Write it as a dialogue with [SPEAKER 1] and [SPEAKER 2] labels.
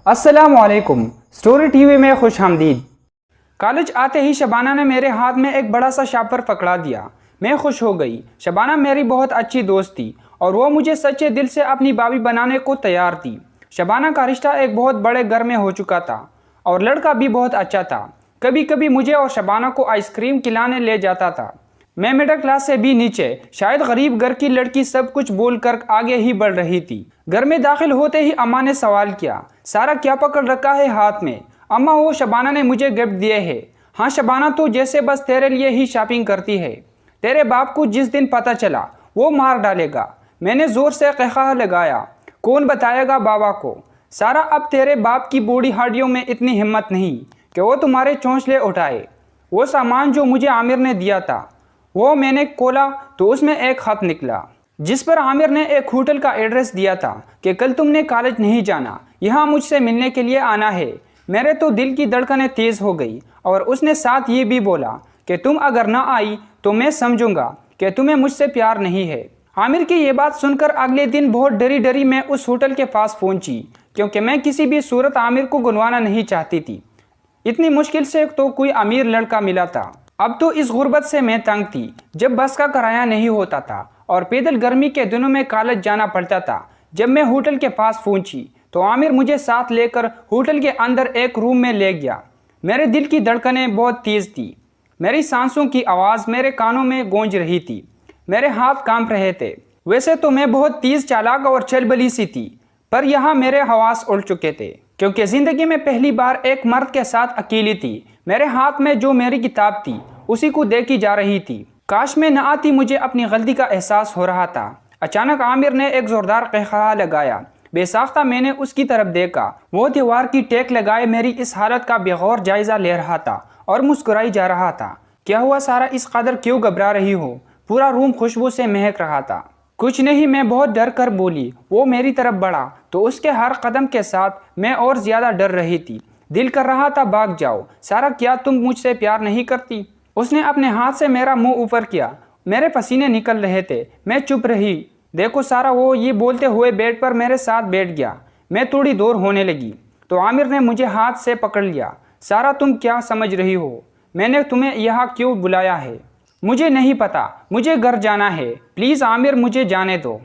[SPEAKER 1] अस्सलाम वालेकुम। Story TV में खुश आमदीद। कॉलेज आते ही शबाना ने मेरे हाथ में एक बड़ा सा शापर पकड़ा दिया। मैं खुश हो गई। शबाना मेरी बहुत अच्छी दोस्त थी और वो मुझे सच्चे दिल से अपनी भाभी बनाने को तैयार थी। शबाना का रिश्ता एक बहुत बड़े घर में हो चुका था और लड़का भी बहुत अच्छा था। कभी कभी मुझे और शबाना को आइसक्रीम खिलाने ले जाता था। मैं मिडिल क्लास से भी नीचे, शायद गरीब घर की लड़की सब कुछ बोलकर आगे ही बढ़ रही थी। घर में दाखिल होते ही अम्मा ने सवाल किया, सारा क्या पकड़ रखा है हाथ में? अम्मा, वो शबाना ने मुझे गिफ्ट दिए हैं। हाँ शबाना, तू जैसे बस तेरे लिए ही शॉपिंग करती है। तेरे बाप को जिस दिन पता चला वो मार डालेगा। मैंने जोर से कहका लगाया, कौन बताएगा बाबा को? सारा, अब तेरे बाप की बूढ़ी हड्डियों में इतनी हिम्मत नहीं कि वो तुम्हारे चोंचले उठाए। वो सामान जो मुझे आमिर ने दिया था वो मैंने खोला तो उसमें एक खत निकला जिस पर आमिर ने एक होटल का एड्रेस दिया था कि कल तुमने कॉलेज नहीं जाना, यहाँ मुझसे मिलने के लिए आना है। मेरे तो दिल की धड़कनें तेज़ हो गई और उसने साथ ये भी बोला कि तुम अगर ना आई तो मैं समझूंगा कि तुम्हें मुझसे प्यार नहीं है। आमिर की ये बात सुनकर अगले दिन बहुत डरी डरी मैं उस होटल के पास पहुंची, क्योंकि मैं किसी भी सूरत आमिर को गुनवाना नहीं चाहती थी। इतनी मुश्किल से तो कोई अमीर लड़का मिला था। अब तो इस गुर्बत से मैं तंग थी। जब बस का किराया नहीं होता था और पैदल गर्मी के दिनों में कॉलेज जाना पड़ता था। जब मैं होटल के पास पहुंची तो आमिर मुझे साथ लेकर होटल के अंदर एक रूम में ले गया। मेरे दिल की धड़कनें बहुत तेज़ थी। मेरी सांसों की आवाज़ मेरे कानों में गूंज रही थी। मेरे हाथ कांप रहे थे। वैसे तो मैं बहुत तेज़, चालाक और चलबली सी थी, पर यहाँ मेरे हवास उड़ चुके थे, क्योंकि ज़िंदगी में पहली बार एक मर्द के साथ अकेली थी। मेरे हाथ में जो मेरी किताब थी उसी को देखी जा रही थी। काश मैं न आती, मुझे अपनी गलती का एहसास हो रहा था। अचानक आमिर ने एक ज़ोरदार कहका लगाया। बेसाख्ता मैंने उसकी तरफ देखा। वो दीवार की टेक लगाए मेरी इस हालत का बेगौर जायज़ा ले रहा था और मुस्कुराई जा रहा था। क्या हुआ सारा, इस कदर क्यों घबरा रही हो? पूरा रूम खुशबू से महक रहा था। कुछ नहीं, मैं बहुत डर कर बोली। वो मेरी तरफ बढ़ा तो उसके हर कदम के साथ मैं और ज़्यादा डर रही थी। दिल कर रहा था भाग जाओ। सारा, क्या तुम मुझसे प्यार नहीं करती? उसने अपने हाथ से मेरा मुंह ऊपर किया। मेरे पसीने निकल रहे थे। मैं चुप रही। देखो सारा, वो ये बोलते हुए बेड पर मेरे साथ बैठ गया। मैं थोड़ी दूर होने लगी तो आमिर ने मुझे हाथ से पकड़ लिया। सारा, तुम क्या समझ रही हो? मैंने तुम्हें यहाँ क्यों बुलाया है? मुझे नहीं पता, मुझे घर जाना है। प्लीज़ आमिर, मुझे जाने दो।